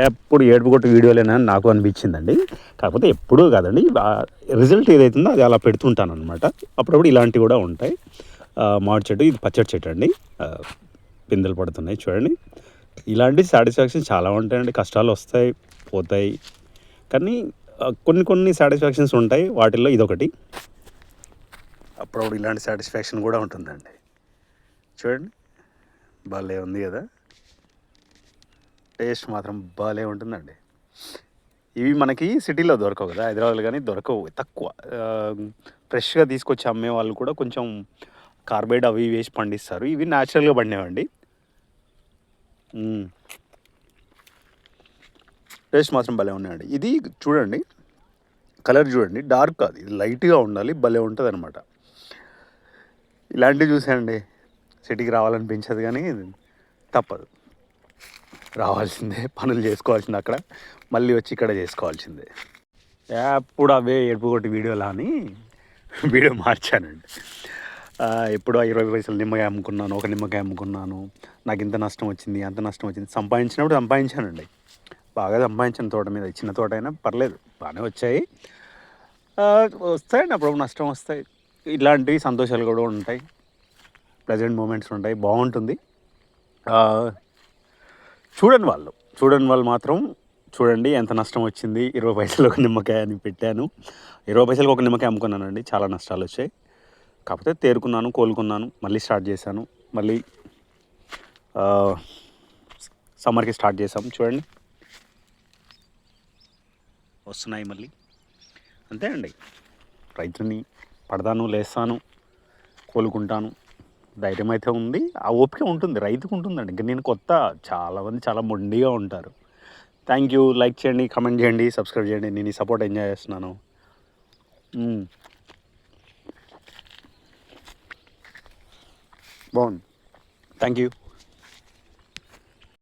ఎప్పుడు ఏడుపు కొట్టు వీడియోలేనా అని నాకు అనిపించిందండి. కాకపోతే ఎప్పుడూ కాదండి. రిజల్ట్ ఏదైతుందో అది అలా పెడుతుంటాననమాట. అప్పుడప్పుడు ఇలాంటివి కూడా ఉంటాయి. మామిడి చెట్టు ఇది పచ్చడి చెట్టు అండి. పిందెలు పడుతున్నాయి చూడండి. ఇలాంటి సాటిస్ఫాక్షన్ చాలా ఉంటాయండి. కష్టాలు వస్తాయి, పోతాయి. కానీ కొన్ని కొన్ని సాటిస్ఫాక్షన్స్ ఉంటాయి. వాటిల్లో ఇదొకటి. అప్పుడప్పుడు ఇలాంటి సాటిస్ఫాక్షన్ కూడా ఉంటుందండి. చూడండి భలే ఉంది కదా! టేస్ట్ మాత్రం భలే ఉంటుందండి. ఇవి మనకి సిటీలో దొరకవు కదా, హైదరాబాద్లో కానీ దొరకవు, తక్కువ. ఫ్రెష్గా తీసుకొచ్చి అమ్మే వాళ్ళు కూడా కొంచెం కార్బైడ్ అవి వేసి పండిస్తారు. ఇవి న్యాచురల్గా పండినవండి. టేస్ట్ మాత్రం భలే ఉన్నాయండి. ఇది చూడండి, కలర్ చూడండి, డార్క్ కాదు, ఇది లైట్గా ఉండాలి, భలే ఉంటుంది అనమాట. ఇలాంటివి చూసానండి సిటీకి రావాలనిపించదు, కానీ తప్పదు, రావాల్సిందే, పనులు చేసుకోవాల్సిందే అక్కడ, మళ్ళీ వచ్చి ఇక్కడ చేసుకోవాల్సిందే. ఎప్పుడు అవే ఏడుపు కొట్టి వీడియోలా అని వీడియో మార్చానండి. ఎప్పుడో 20 పైసలు నిమ్మకాయ అమ్ముకున్నాను, ఒక నిమ్మకాయ అమ్ముకున్నాను, నాకు ఇంత నష్టం వచ్చింది, అంత నష్టం వచ్చింది. సంపాదించినప్పుడు సంపాదించానండి, బాగా సంపాదించిన తోట మీద. చిన్న తోట అయినా పర్లేదు, బాగానే వచ్చాయి. వస్తాయండి అప్పుడు నష్టం వస్తాయి. ఇలాంటివి సంతోషాలు కూడా ఉంటాయి, ప్రజెంట్ మూమెంట్స్ ఉంటాయి, బాగుంటుంది. చూడని వాళ్ళు మాత్రం చూడండి ఎంత నష్టం వచ్చింది. 20 పైసలు ఒక నిమ్మకాయ అని పెట్టాను, 20 పైసలకు ఒక నిమ్మకాయ అమ్ముకున్నానండి. చాలా నష్టాలు వచ్చాయి. కాకపోతే తేరుకున్నాను, కోలుకున్నాను, మళ్ళీ స్టార్ట్ చేశాను. మళ్ళీ సమ్మర్కి స్టార్ట్ చేసాం. చూడండి వస్తున్నాయి మళ్ళీ. అంతే అండి, రైతుని పడతాను, లేస్తాను, కోలుకుంటాను, ధైర్యం అయితే ఉంది, ఆ ఓపిక ఉంటుంది, రైతుకు ఉంటుందండి. ఇంకా నేను కొత్త, చాలామంది చాలా మొండిగా ఉంటారు. Thank you. లైక్ చేయండి, కమెంట్ చేయండి, సబ్స్క్రైబ్ చేయండి. నేను ఈ సపోర్ట్ ఎంజాయ్ చేస్తున్నాను. బాగుంది. Thank you.